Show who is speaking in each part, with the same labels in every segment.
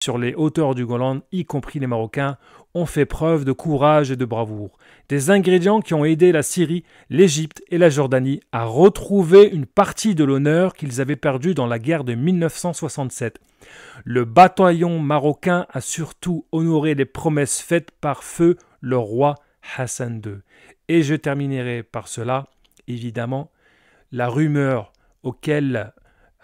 Speaker 1: sur les hauteurs du Golan, y compris les Marocains, ont fait preuve de courage et de bravoure. Des ingrédients qui ont aidé la Syrie, l'Égypte et la Jordanie à retrouver une partie de l'honneur qu'ils avaient perdu dans la guerre de 1967. Le bataillon marocain a surtout honoré les promesses faites par feu le roi Hassan II. Et je terminerai par cela, évidemment, la rumeur auquel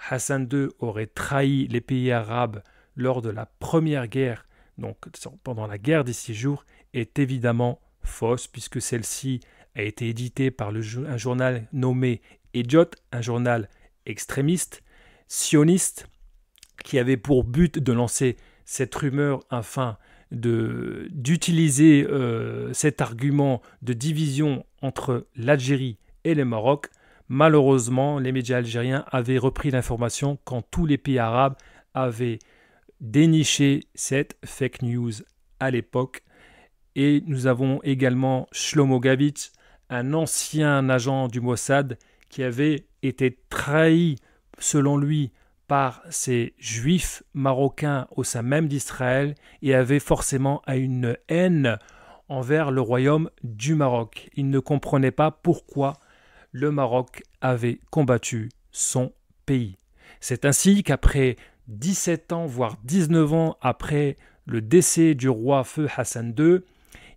Speaker 1: Hassan II aurait trahi les pays arabes lors de la première guerre, donc pendant la guerre des 6 jours, est évidemment fausse, puisque celle-ci a été éditée par un journal nommé Ediot, un journal extrémiste, sioniste, qui avait pour but de lancer cette rumeur afin d'utiliser cet argument de division entre l'Algérie et le Maroc. Malheureusement, les médias algériens avaient repris l'information quand tous les pays arabes avaient déniché cette fake news à l'époque. Et nous avons également Shlomo Gavitch, un ancien agent du Mossad qui avait été trahi, selon lui, par ces juifs marocains au sein même d'Israël et avait forcément une haine envers le royaume du Maroc. Il ne comprenait pas pourquoi le Maroc avait combattu son pays. C'est ainsi qu'après 17 ans, voire 19 ans après le décès du roi feu Hassan II,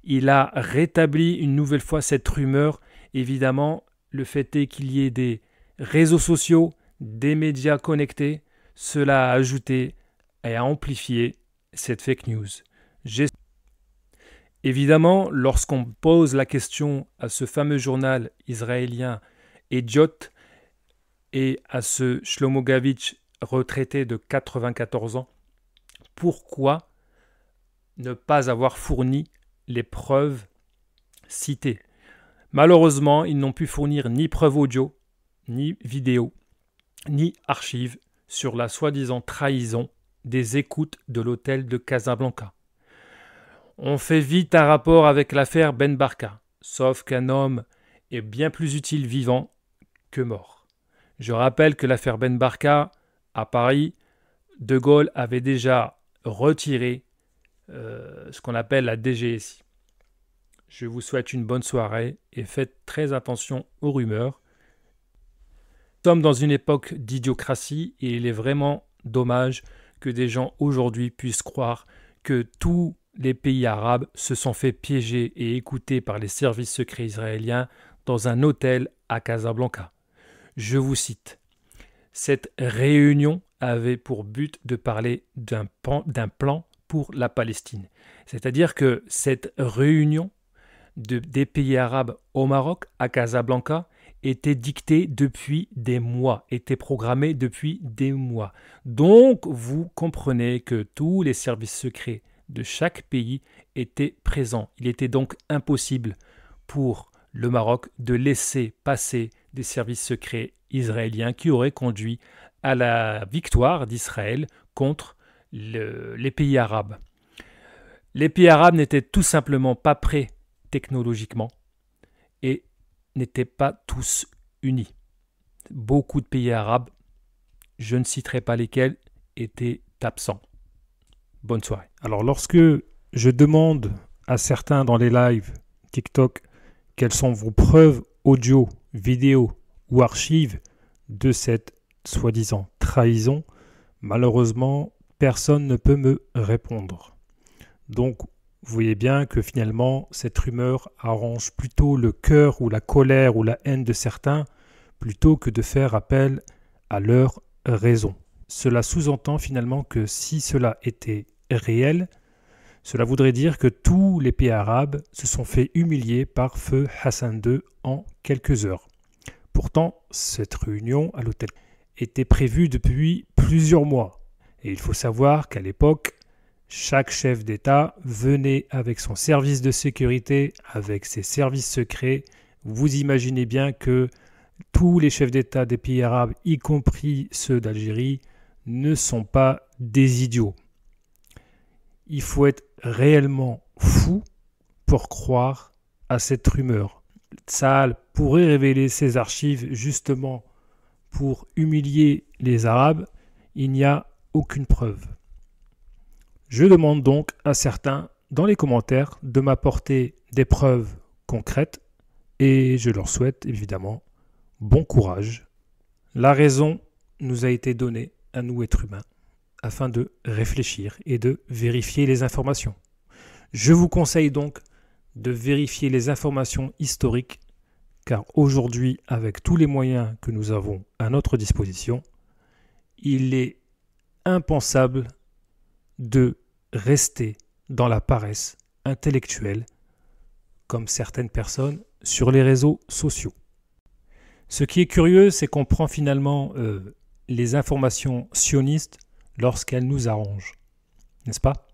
Speaker 1: il a rétabli une nouvelle fois cette rumeur. Évidemment, le fait est qu'il y ait des réseaux sociaux, des médias connectés, cela a ajouté et a amplifié cette fake news. Évidemment, lorsqu'on pose la question à ce fameux journal israélien Ediot et à ce Shlomo Gavitch retraité de 94 ans, pourquoi ne pas avoir fourni les preuves citées? Malheureusement, ils n'ont pu fournir ni preuves audio, ni vidéo, ni archives sur la soi-disant trahison des écoutes de l'hôtel de Casablanca. On fait vite un rapport avec l'affaire Ben Barka, sauf qu'un homme est bien plus utile vivant que mort. Je rappelle que l'affaire Ben Barka, à Paris, De Gaulle avait déjà retiré ce qu'on appelle la DGSI. Je vous souhaite une bonne soirée et faites très attention aux rumeurs. Nous sommes dans une époque d'idiocratie et il est vraiment dommage que des gens aujourd'hui puissent croire que tous les pays arabes se sont fait piéger et écouter par les services secrets israéliens dans un hôtel à Casablanca. Je vous cite. Cette réunion avait pour but de parler d'un plan pour la Palestine. C'est-à-dire que cette réunion des pays arabes au Maroc, à Casablanca, était dictée depuis des mois, était programmée depuis des mois. Donc, vous comprenez que tous les services secrets de chaque pays étaient présents. Il était donc impossible pour le Maroc de laisser passer des services secrets israéliens qui auraient conduit à la victoire d'Israël contre les pays arabes. Les pays arabes n'étaient tout simplement pas prêts technologiquement et n'étaient pas tous unis. Beaucoup de pays arabes, je ne citerai pas lesquels, étaient absents. Bonne soirée. Alors lorsque je demande à certains dans les lives TikTok quelles sont vos preuves audio, vidéo ou archives de cette soi-disant trahison, malheureusement, personne ne peut me répondre. Donc, vous voyez bien que finalement, cette rumeur arrange plutôt le cœur ou la colère ou la haine de certains, plutôt que de faire appel à leur raison. Cela sous-entend finalement que si cela était réel, cela voudrait dire que tous les pays arabes se sont fait humilier par feu Hassan II en quelques heures. Pourtant, cette réunion à l'hôtel était prévue depuis plusieurs mois. Et il faut savoir qu'à l'époque, chaque chef d'État venait avec son service de sécurité, avec ses services secrets. Vous imaginez bien que tous les chefs d'État des pays arabes, y compris ceux d'Algérie, ne sont pas des idiots. Il faut être réellement fou pour croire à cette rumeur. Tsahal pourrait révéler ses archives justement pour humilier les Arabes. Il n'y a aucune preuve. Je demande donc à certains dans les commentaires de m'apporter des preuves concrètes et je leur souhaite évidemment bon courage. La raison nous a été donnée à nous êtres humains afin de réfléchir et de vérifier les informations. Je vous conseille donc de vérifier les informations historiques car aujourd'hui, avec tous les moyens que nous avons à notre disposition, il est impensable de rester dans la paresse intellectuelle comme certaines personnes sur les réseaux sociaux. Ce qui est curieux, c'est qu'on prend finalement les informations sionistes lorsqu'elles nous arrangent, n'est-ce pas?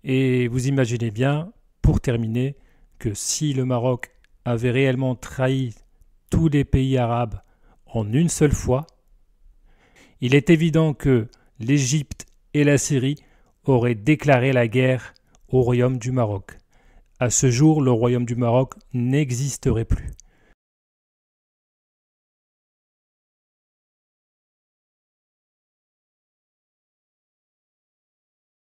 Speaker 1: Et vous imaginez bien, pour terminer, que si le Maroc avait réellement trahi tous les pays arabes en une seule fois, il est évident que l'Égypte et la Syrie auraient déclaré la guerre au royaume du Maroc. À ce jour, le royaume du Maroc n'existerait plus.